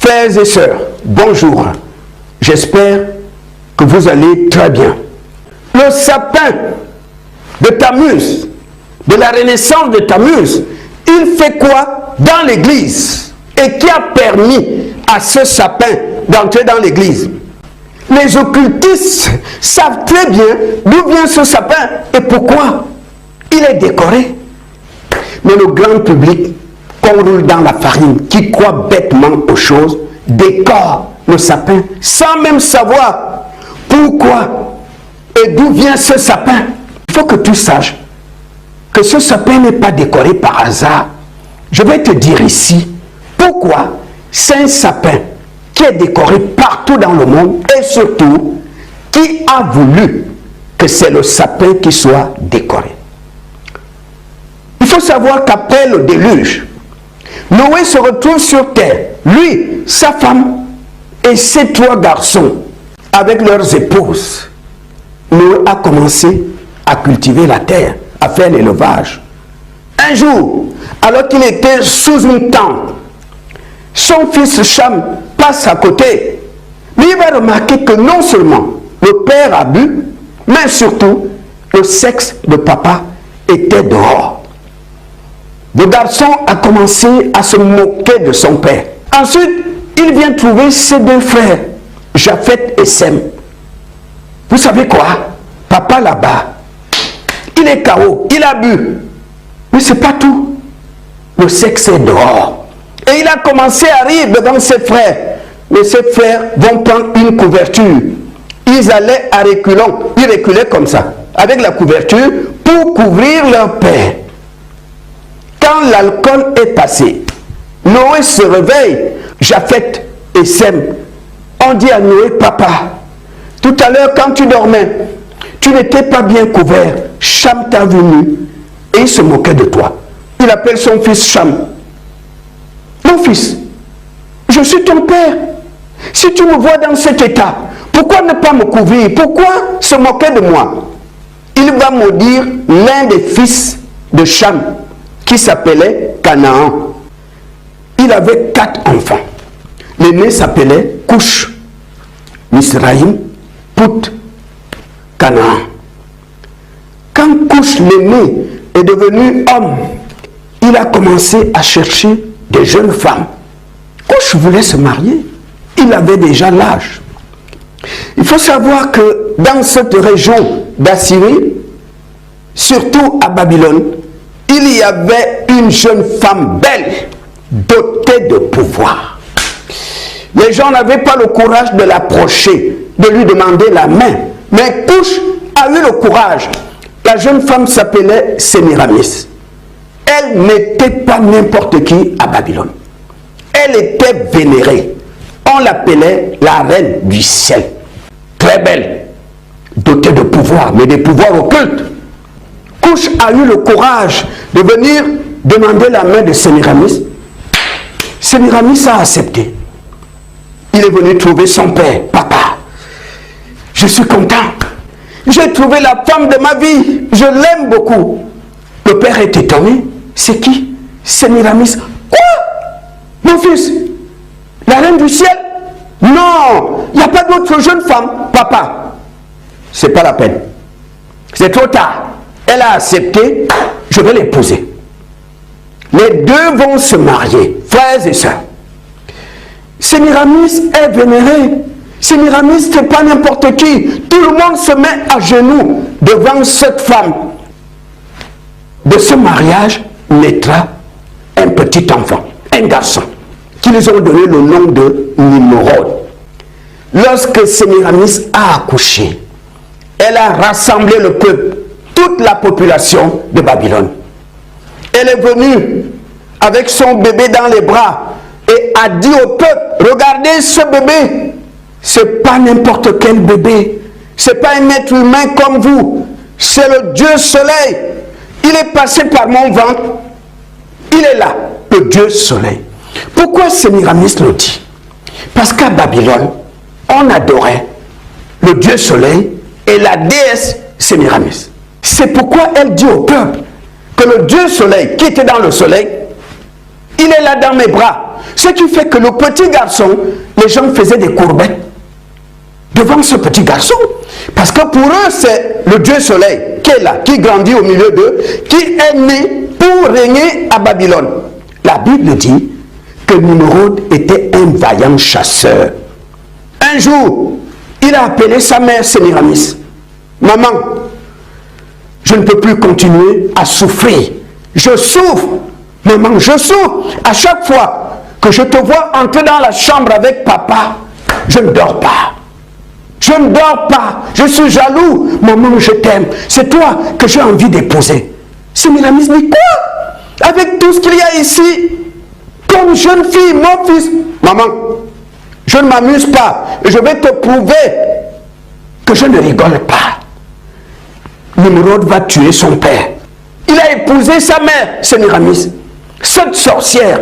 Frères et sœurs, bonjour. J'espère que vous allez très bien. Le sapin de Tammuz, de la renaissance de Tammuz, il fait quoi dans l'église? Et qui a permis à ce sapin d'entrer dans l'église? Les occultistes savent très bien d'où vient ce sapin et pourquoi il est décoré. Mais le grand public, qu'on roule dans la farine, qui croit bêtement aux choses, décore le sapin sans même savoir pourquoi et d'où vient ce sapin. Il faut que tu saches que ce sapin n'est pas décoré par hasard. Je vais te dire ici pourquoi c'est un sapin qui est décoré partout dans le monde et surtout qui a voulu que c'est le sapin qui soit décoré. Il faut savoir qu'après le déluge, Noé se retrouve sur terre, lui, sa femme et ses 3 garçons avec leurs épouses. Noé a commencé à cultiver la terre, à faire l'élevage. Un jour, alors qu'il était sous une tente, son fils Cham passe à côté. Mais il va remarquer que non seulement le père a bu, mais surtout le sexe de papa était dehors. Le garçon a commencé à se moquer de son père. Ensuite, il vient trouver ses 2 frères, Japheth et Sem. Vous savez quoi? Papa là-bas, il est KO, il a bu. Mais ce n'est pas tout. Le sexe est dehors. Et il a commencé à rire devant ses frères. Mais ses frères vont prendre une couverture. Ils allaient à reculons. Ils reculaient comme ça, avec la couverture, pour couvrir leur père. Quand l'alcool est passé, Noé se réveille. Japheth et Sem ont dit à Noé, papa, tout à l'heure quand tu dormais, tu n'étais pas bien couvert. Cham t'a venu et il se moquait de toi. Il appelle son fils Cham. Mon fils, je suis ton père. Si tu me vois dans cet état, pourquoi ne pas me couvrir? Pourquoi se moquer de moi? Il va maudire l'un des fils de Cham, qui s'appelait Canaan. Il avait 4 enfants. L'aîné s'appelait Couche, Misraïm, Pout, Canaan. Quand Couche l'aîné est devenu homme, il a commencé à chercher des jeunes femmes. Couche voulait se marier. Il avait déjà l'âge. Il faut savoir que dans cette région d'Assyrie, surtout à Babylone, il y avait une jeune femme belle, dotée de pouvoir. Les gens n'avaient pas le courage de l'approcher, de lui demander la main. Mais Couche a eu le courage. La jeune femme s'appelait Sémiramis. Elle n'était pas n'importe qui à Babylone. Elle était vénérée. On l'appelait la reine du ciel. Très belle, dotée de pouvoir, mais des pouvoirs occultes. Couche a eu le courage de venir demander la main de Sémiramis. Sémiramis a accepté. Il est venu trouver son père. Papa, je suis content. J'ai trouvé la femme de ma vie. Je l'aime beaucoup. Le père est étonné. C'est qui? Sémiramis. Quoi? Mon fils, la reine du ciel? Non, il n'y a pas d'autre jeune femme. Papa, c'est pas la peine. C'est trop tard. Elle a accepté, je vais l'épouser. Les 2 vont se marier, frères et sœurs. Sémiramis est vénéré. Sémiramis, ce n'est pas n'importe qui. Tout le monde se met à genoux devant cette femme. De ce mariage naîtra un petit enfant, un garçon, qu'ils ont donné le nom de Nimrod. Lorsque Sémiramis a accouché, elle a rassemblé le peuple, toute la population de Babylone. Elle est venue avec son bébé dans les bras et a dit au peuple, regardez ce bébé, c'est pas n'importe quel bébé, c'est pas un être humain comme vous, c'est le Dieu Soleil. Il est passé par mon ventre, il est là, le Dieu Soleil. Pourquoi Sémiramis le dit? Parce qu'à Babylone, on adorait le Dieu Soleil et la déesse Sémiramis. C'est pourquoi elle dit au peuple que le Dieu Soleil qui était dans le soleil, il est là dans mes bras. Ce qui fait que le petit garçon, les gens faisaient des courbettes devant ce petit garçon. Parce que pour eux, c'est le Dieu soleil qui est là, qui grandit au milieu d'eux, qui est né pour régner à Babylone. La Bible dit que Nimrod était un vaillant chasseur. Un jour, il a appelé sa mère Sémiramis. Maman, je ne peux plus continuer à souffrir. Je souffre. Maman, je souffre. À chaque fois que je te vois entrer dans la chambre avec papa, je ne dors pas. Je ne dors pas. Je suis jaloux. Maman, je t'aime. C'est toi que j'ai envie d'épouser. Sémiramis dit quoi? Avec tout ce qu'il y a ici, comme jeune fille, mon fils. Maman, je ne m'amuse pas. Je vais te prouver que je ne rigole pas. Nimrod va tuer son père. Il a épousé sa mère, Sémiramis. Cette sorcière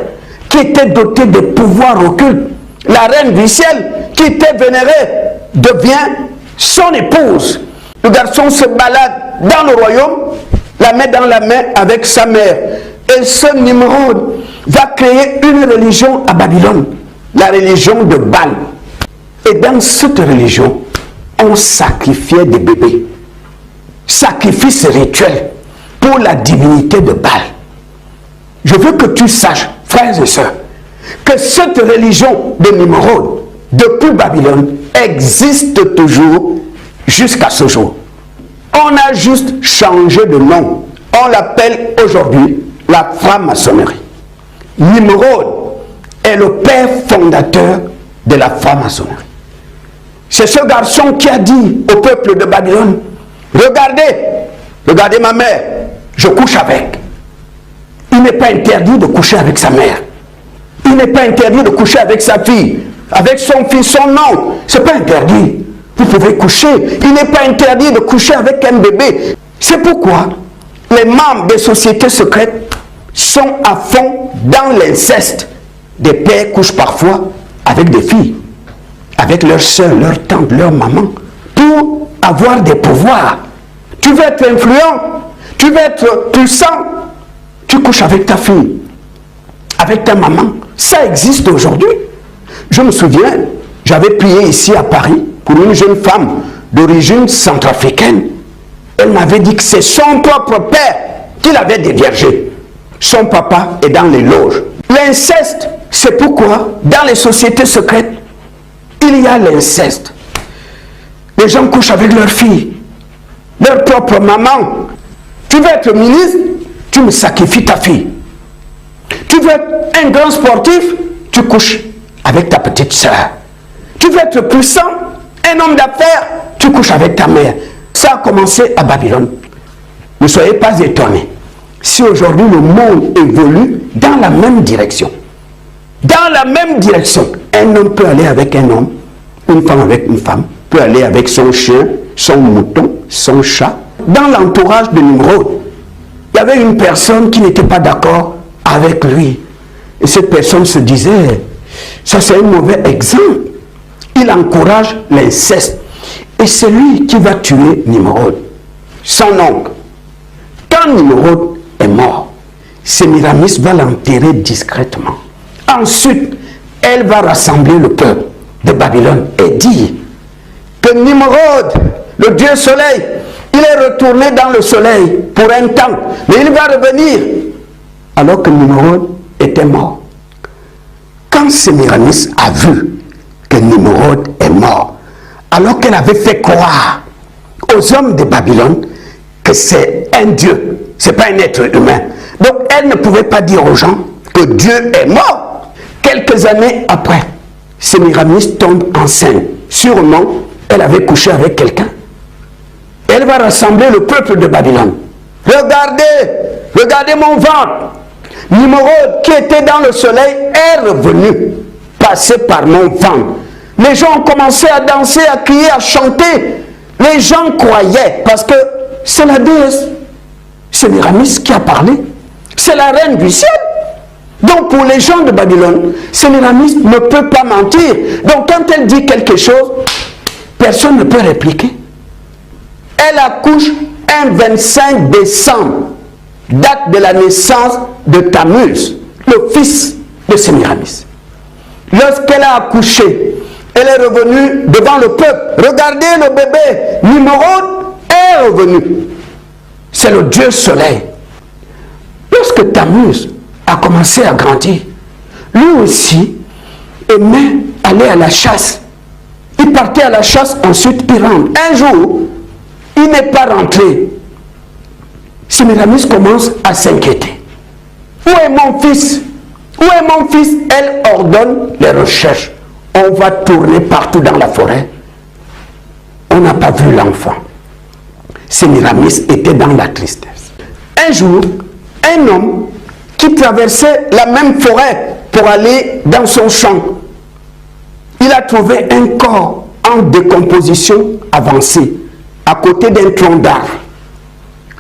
qui était dotée de pouvoirs occultes, la reine du ciel qui était vénérée, devient son épouse. Le garçon se balade dans le royaume, la main dans la main avec sa mère. Et ce Nimrod va créer une religion à Babylone, la religion de Baal. Et dans cette religion, on sacrifiait des bébés. Sacrifice rituel pour la divinité de Baal. Je veux que tu saches, frères et sœurs, que cette religion de Nimrod, depuis Babylone, existe toujours jusqu'à ce jour. On a juste changé de nom. On l'appelle aujourd'hui la franc-maçonnerie. Nimrod est le père fondateur de la franc-maçonnerie. C'est ce garçon qui a dit au peuple de Babylone, regardez, regardez ma mère, je couche avec. Il n'est pas interdit de coucher avec sa mère. Il n'est pas interdit de coucher avec sa fille, avec son fils, son oncle. Ce n'est pas interdit. Vous pouvez coucher. Il n'est pas interdit de coucher avec un bébé. C'est pourquoi les membres des sociétés secrètes sont à fond dans l'inceste. Des pères couchent parfois avec des filles, avec leurs soeurs, leurs tantes, leurs mamans, pour avoir des pouvoirs. Tu veux être influent, tu veux être puissant, tu couches avec ta fille, avec ta maman. Ça existe aujourd'hui. Je me souviens, j'avais prié ici à Paris pour une jeune femme d'origine centrafricaine. Elle m'avait dit que c'est son propre père qui l'avait déviergé. Son papa est dans les loges. L'inceste, c'est pourquoi dans les sociétés secrètes, il y a l'inceste. Les gens couchent avec leurs filles, leur propre maman. Tu veux être ministre, tu me sacrifies ta fille. Tu veux être un grand sportif, tu couches avec ta petite soeur. Tu veux être puissant, un homme d'affaires, tu couches avec ta mère. Ça a commencé à Babylone. Ne soyez pas étonnés si aujourd'hui le monde évolue dans la même direction. Dans la même direction. Un homme peut aller avec un homme, une femme avec une femme, peut aller avec son chien, son mouton, son chat. Dans l'entourage de Nimrod, il y avait une personne qui n'était pas d'accord avec lui. Et cette personne se disait, ça c'est un mauvais exemple. Il encourage l'inceste. Et c'est lui qui va tuer Nimrod, son oncle. Quand Nimrod est mort, Sémiramis va l'enterrer discrètement. Ensuite, elle va rassembler le peuple de Babylone et dire que Nimrod, le dieu soleil, il est retourné dans le soleil pour un temps, mais il va revenir alors que Nimrod était mort. Quand Sémiramis a vu que Nimrod est mort, alors qu'elle avait fait croire aux hommes de Babylone que c'est un dieu, c'est pas un être humain. Donc elle ne pouvait pas dire aux gens que Dieu est mort. Quelques années après, Sémiramis tombe enceinte. Sûrement, elle avait couché avec quelqu'un. Elle va rassembler le peuple de Babylone. Regardez, regardez mon ventre. Nimrod, qui était dans le soleil, est revenu, passé par mon ventre. Les gens ont commencé à danser, à crier, à chanter. Les gens croyaient, parce que c'est la déesse. Sémiramis qui a parlé. C'est la reine du ciel. Donc pour les gens de Babylone, Sémiramis ne peut pas mentir. Donc quand elle dit quelque chose, personne ne peut répliquer. Elle accouche un 25 décembre, date de la naissance de Tammuz, le fils de Sémiramis. Lorsqu'elle a accouché, elle est revenue devant le peuple. Regardez, le bébé Nimrod est revenu. C'est le Dieu soleil. Lorsque Tammuz a commencé à grandir, lui aussi aimait aller à la chasse. Il partait à la chasse, ensuite il rentre. Un jour, il n'est pas rentré. Sémiramis commence à s'inquiéter. Où est mon fils? Où est mon fils? Elle ordonne les recherches. On va tourner partout dans la forêt. On n'a pas vu l'enfant. Sémiramis était dans la tristesse. Un jour, un homme qui traversait la même forêt pour aller dans son champ, il a trouvé un corps en décomposition avancée à côté d'un tronc d'arbre.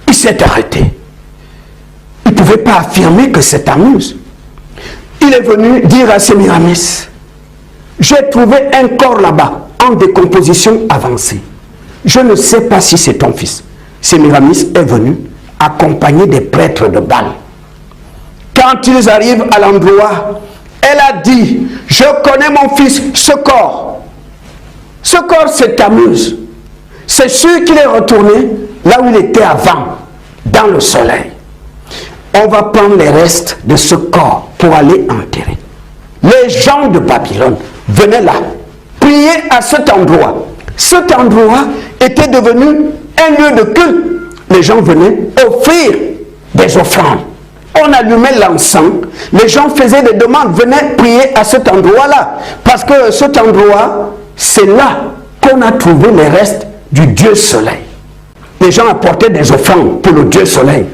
Il s'est arrêté. Il ne pouvait pas affirmer que c'est Tammuz. Il est venu dire à Sémiramis, j'ai trouvé un corps là-bas en décomposition avancée. Je ne sais pas si c'est ton fils. Sémiramis est venu accompagné des prêtres de Baal. Quand ils arrivent à l'endroit, elle a dit, je connais mon fils, ce corps. Ce corps, c'est Tammuz. C'est sûr qu'il est retourné là où il était avant, dans le soleil. On va prendre les restes de ce corps pour aller enterrer. Les gens de Babylone venaient là, prier à cet endroit. Cet endroit était devenu un lieu de culte. Les gens venaient offrir des offrandes. On allumait l'encens. Les gens faisaient des demandes, venaient prier à cet endroit-là. Parce que cet endroit, c'est là qu'on a trouvé les restes du Dieu Soleil. Les gens apportaient des offrandes pour le Dieu Soleil.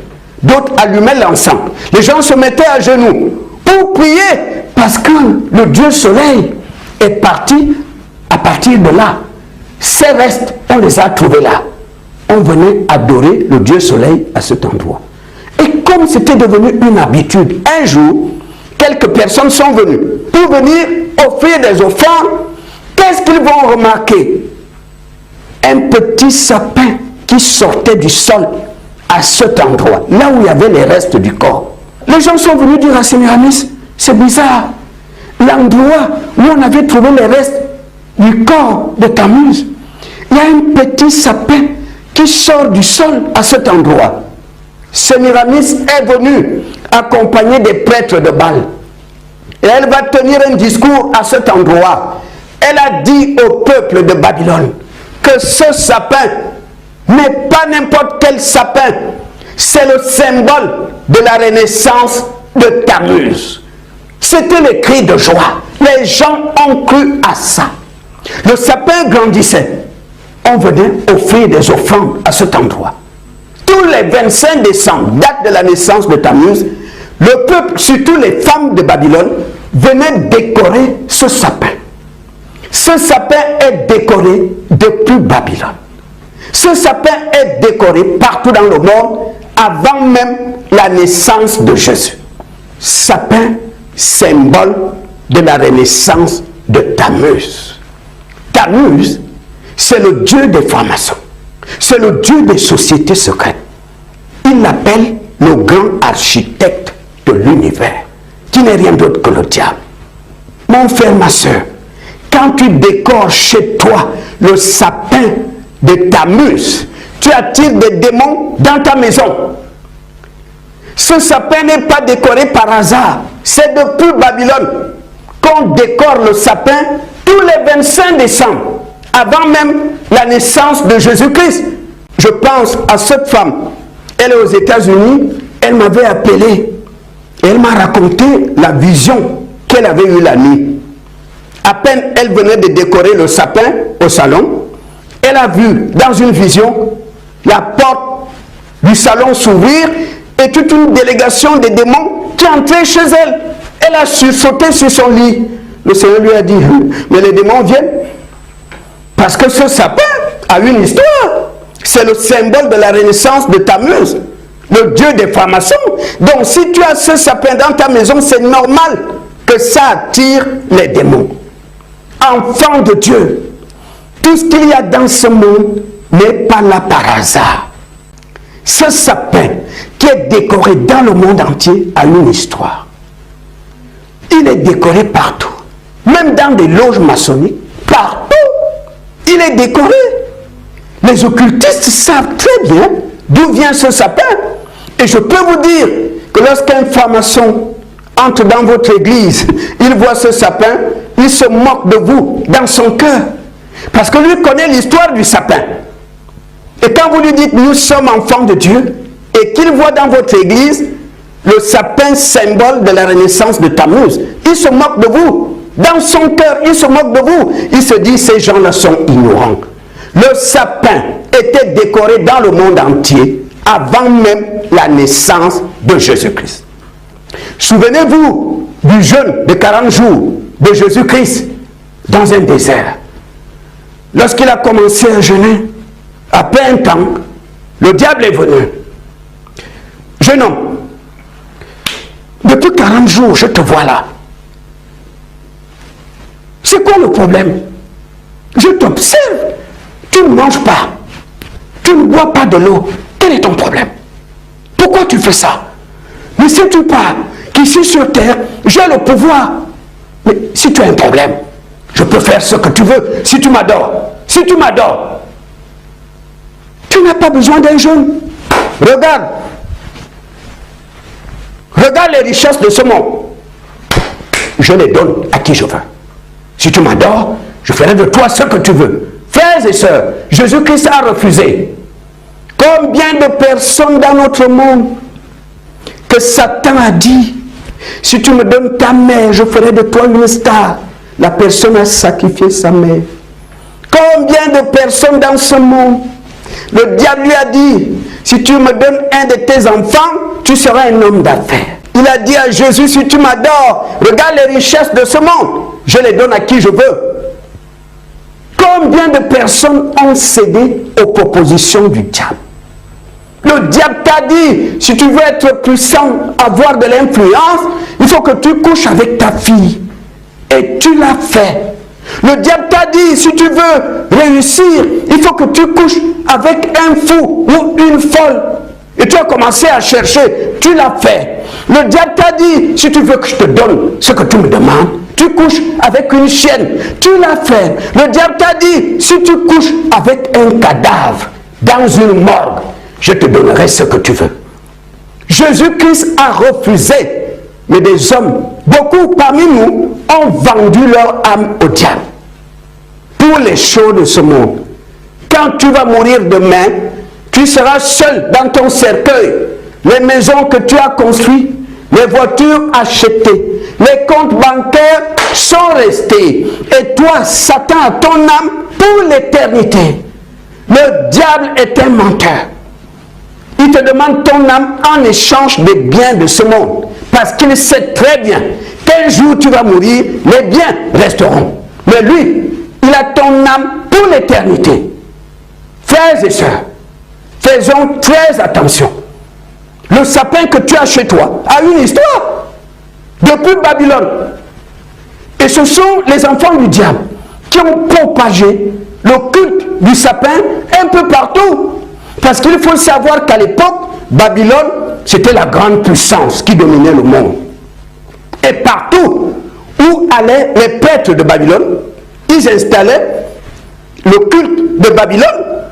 D'autres allumaient l'encens. Les gens se mettaient à genoux pour prier parce que le Dieu Soleil est parti à partir de là. Ces restes, on les a trouvés là. On venait adorer le Dieu Soleil à cet endroit. Et comme c'était devenu une habitude, un jour, quelques personnes sont venues pour venir offrir des offrandes. Qu'est-ce qu'ils vont remarquer? Un petit sapin qui sortait du sol à cet endroit, là où il y avait les restes du corps. Les gens sont venus dire à Sémiramis, c'est bizarre, l'endroit où on avait trouvé les restes du corps de Tammuz, il y a un petit sapin qui sort du sol à cet endroit. Sémiramis est venu accompagné des prêtres de Baal. Et elle va tenir un discours à cet endroit. Elle a dit au peuple de Babylone que ce sapin n'est pas n'importe quel sapin. C'est le symbole de la renaissance de Tammuz. C'était les cris de joie. Les gens ont cru à ça. Le sapin grandissait. On venait offrir des offrandes à cet endroit. Tous les 25 décembre, date de la naissance de Tammuz, le peuple, surtout les femmes de Babylone, venaient décorer ce sapin. Ce sapin est décoré depuis Babylone. Ce sapin est décoré partout dans le monde avant même la naissance de Jésus. Sapin, symbole de la renaissance de Tammuz. Tammuz, c'est le dieu des francs-maçons. C'est le dieu des sociétés secrètes. Il l'appelle le grand architecte de l'univers, qui n'est rien d'autre que le diable. Mon frère, ma soeur, quand tu décores chez toi le sapin de Tammuz, tu attires des démons dans ta maison. Ce sapin n'est pas décoré par hasard. C'est depuis Babylone qu'on décore le sapin tous les 25 décembre, avant même la naissance de Jésus-Christ. Je pense à cette femme. Elle est aux États-Unis. Elle m'avait appelé. Et elle m'a raconté la vision qu'elle avait eue la nuit. À peine elle venait de décorer le sapin au salon, elle a vu dans une vision la porte du salon s'ouvrir et toute une délégation de démons qui entraient chez elle. Elle a sursauté sur son lit. Le Seigneur lui a dit, mais les démons viennent. Parce que ce sapin a une histoire. C'est le symbole de la renaissance de Tammuz, le dieu des francs-maçons. Donc si tu as ce sapin dans ta maison, c'est normal que ça attire les démons. Enfant de Dieu, tout ce qu'il y a dans ce monde n'est pas là par hasard. Ce sapin qui est décoré dans le monde entier a une histoire. il est décoré partout. Même dans des loges maçonniques, partout, il est décoré. Les occultistes savent très bien d'où vient ce sapin. Et je peux vous dire que lorsqu'un franc-maçon entre dans votre église, il voit ce sapin, il se moque de vous dans son cœur. Parce que lui connaît l'histoire du sapin. Et quand vous lui dites, nous sommes enfants de Dieu, et qu'il voit dans votre église le sapin symbole de la renaissance de Tammuz, il se moque de vous. Dans son cœur, il se moque de vous. Il se dit, ces gens-là sont ignorants. Le sapin était décoré dans le monde entier avant même la naissance de Jésus-Christ. Souvenez-vous du jeûne de 40 jours de Jésus-Christ dans un désert. Lorsqu'il a commencé à jeûner, après un temps, le diable est venu. Jeune homme, depuis 40 jours, je te vois là. C'est quoi le problème? Je t'observe. Tu ne manges pas. Tu ne bois pas de l'eau. Quel est ton problème? Pourquoi tu fais ça? Ne sais-tu pas qu'ici sur terre, j'ai le pouvoir? Mais si tu as un problème, je peux faire ce que tu veux. Si tu m'adores, tu n'as pas besoin d'un jeûne. Regarde. Regarde les richesses de ce monde. Je les donne à qui je veux. Si tu m'adores, je ferai de toi ce que tu veux. Frères et sœurs, Jésus-Christ a refusé. Combien de personnes dans notre monde que Satan a dit, si tu me donnes ta mère, je ferai de toi une star. La personne a sacrifié sa mère. Combien de personnes dans ce monde, le diable lui a dit, si tu me donnes un de tes enfants, tu seras un homme d'affaires. Il a dit à Jésus, si tu m'adores, regarde les richesses de ce monde, je les donne à qui je veux. Combien de personnes ont cédé aux propositions du diable? Le diable t'a dit, si tu veux être puissant, avoir de l'influence, il faut que tu couches avec ta fille. Et tu l'as fait. Le diable t'a dit, si tu veux réussir, il faut que tu couches avec un fou ou une folle. Et tu as commencé à chercher, tu l'as fait. Le diable t'a dit, si tu veux que je te donne ce que tu me demandes, tu couches avec une chienne, tu l'as fait. Le diable t'a dit, si tu couches avec un cadavre dans une morgue, je te donnerai ce que tu veux. Jésus-Christ a refusé. Mais des hommes, beaucoup parmi nous, ont vendu leur âme au diable. Pour les choses de ce monde. Quand tu vas mourir demain, tu seras seul dans ton cercueil. Les maisons que tu as construites, les voitures achetées, les comptes bancaires sont restés. Et toi, Satan a ton âme pour l'éternité. Le diable est un menteur. Il te demande ton âme en échange des biens de ce monde. Parce qu'il sait très bien qu'un jour tu vas mourir, les biens resteront. Mais lui, il a ton âme pour l'éternité. Frères et sœurs, faisons très attention. Le sapin que tu as chez toi a une histoire depuis Babylone. Et ce sont les enfants du diable qui ont propagé le culte du sapin un peu partout. Parce qu'il faut savoir qu'à l'époque, Babylone, c'était la grande puissance qui dominait le monde. Et partout où allaient les prêtres de Babylone, ils installaient le culte de Babylone,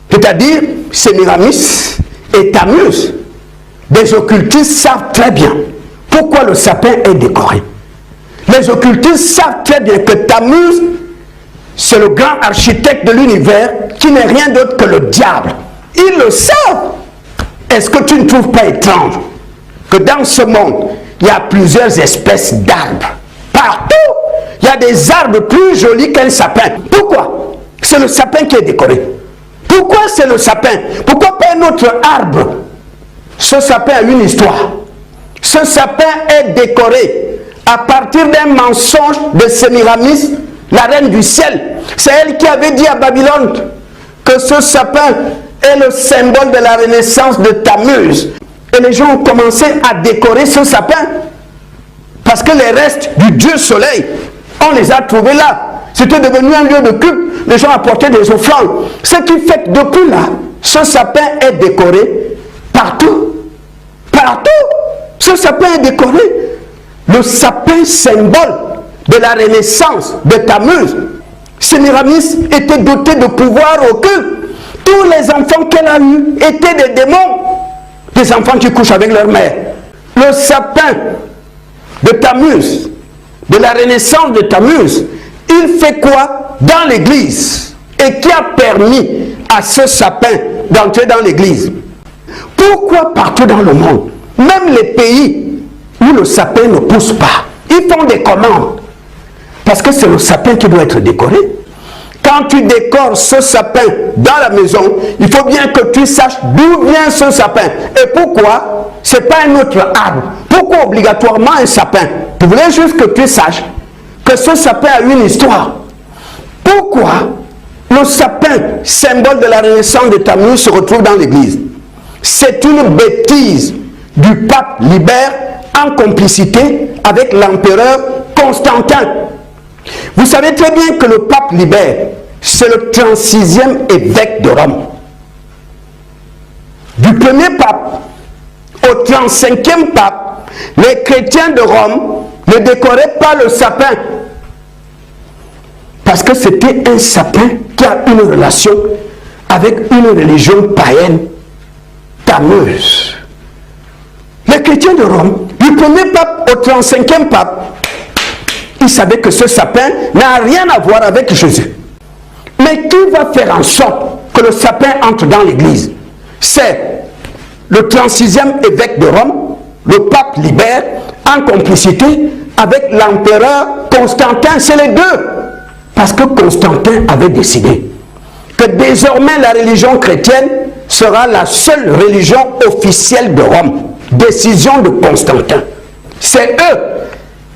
c'est-à-dire Sémiramis et Tammuz. Les occultistes savent très bien pourquoi le sapin est décoré. Les occultistes savent très bien que Tammuz, c'est le grand architecte de l'univers qui n'est rien d'autre que le diable. Ils le savent. Est-ce que tu ne trouves pas étrange que dans ce monde, il y a plusieurs espèces d'arbres? Partout, il y a des arbres plus jolis qu'un sapin. Pourquoi? C'est le sapin qui est décoré. Pourquoi c'est le sapin? Pourquoi pas un autre arbre? Ce sapin a une histoire. Ce sapin est décoré à partir d'un mensonge de Sémiramis, la reine du ciel. C'est elle qui avait dit à Babylone que ce sapin est le symbole de la renaissance de Tammuz. Et les gens ont commencé à décorer ce sapin. Parce que les restes du dieu soleil, on les a trouvés là. C'était devenu un lieu de culte. Les gens apportaient des offrandes. Ce qui fait que depuis là, ce sapin est décoré partout. Partout. Ce sapin est décoré. le sapin symbole de la renaissance de Tammuz, Sémiramis était doté de pouvoir occulte. Tous les enfants qu'elle a eus étaient des démons, des enfants qui couchent avec leur mère. Le sapin de Tammuz, de la renaissance de Tammuz, il fait quoi dans l'église? Et qui a permis à ce sapin d'entrer dans l'église? Pourquoi partout dans le monde, même les pays où le sapin ne pousse pas, ils font des commandes? Parce que c'est le sapin qui doit être décoré. Quand tu décores ce sapin dans la maison, il faut bien que tu saches d'où vient ce sapin. Et pourquoi? Ce n'est pas un autre arbre. Pourquoi obligatoirement un sapin? Je voulais juste que tu saches que ce sapin a une histoire. Pourquoi le sapin, symbole de la renaissance de Tammuz, se retrouve dans l'église? C'est une bêtise du pape Libère en complicité avec l'empereur Constantin. Vous savez très bien que le pape Libère, c'est le 36e évêque de Rome. Du premier pape au 35e pape, les chrétiens de Rome ne décoraient pas le sapin. Parce que c'était un sapin qui a une relation avec une religion païenne, Tammuz. Les chrétiens de Rome, du premier pape au 35e pape, ils savaient que ce sapin n'a rien à voir avec Jésus. Mais qui va faire en sorte que le sapin entre dans l'église? C'est le 36e évêque de Rome, le pape Libère, en complicité avec l'empereur Constantin. C'est les deux. Parce que Constantin avait décidé que désormais la religion chrétienne sera la seule religion officielle de Rome. Décision de Constantin. C'est eux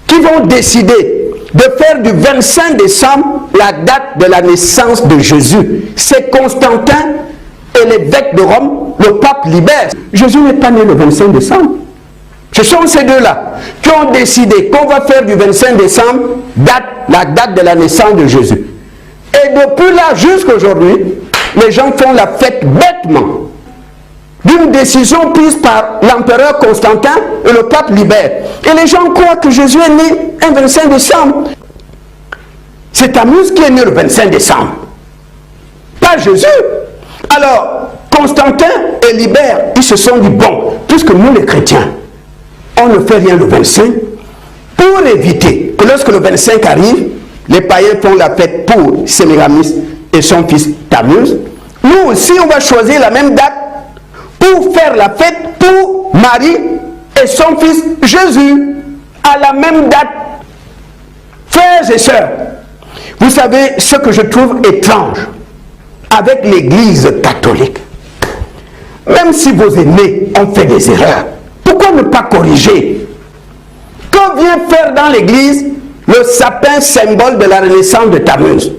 qui vont décider de faire du 25 décembre la date de la naissance de Jésus. C'est Constantin et l'évêque de Rome, le pape Libère. Jésus n'est pas né le 25 décembre. Ce sont ces deux-là qui ont décidé qu'on va faire du 25 décembre la date de la naissance de Jésus. Et depuis là jusqu'à aujourd'hui, les gens font la fête bêtement d'une décision prise par l'empereur Constantin et le pape Libère. Et les gens croient que Jésus est né un 25 décembre. C'est Tammuz qui est né le 25 décembre, pas Jésus. Alors, Constantin et Libère, ils se sont dit, bon, puisque nous les chrétiens, on ne fait rien le 25, pour éviter que lorsque le 25 arrive, les païens font la fête pour Sémiramis et son fils Tammuz, nous aussi on va choisir la même date pour faire la fête pour Marie et son fils Jésus à la même date. Frères et sœurs, vous savez ce que je trouve étrange avec l'église catholique. Même si vos aînés ont fait des erreurs, pourquoi ne pas corriger? Que vient faire dans l'église le sapin symbole de la renaissance de Tammuz?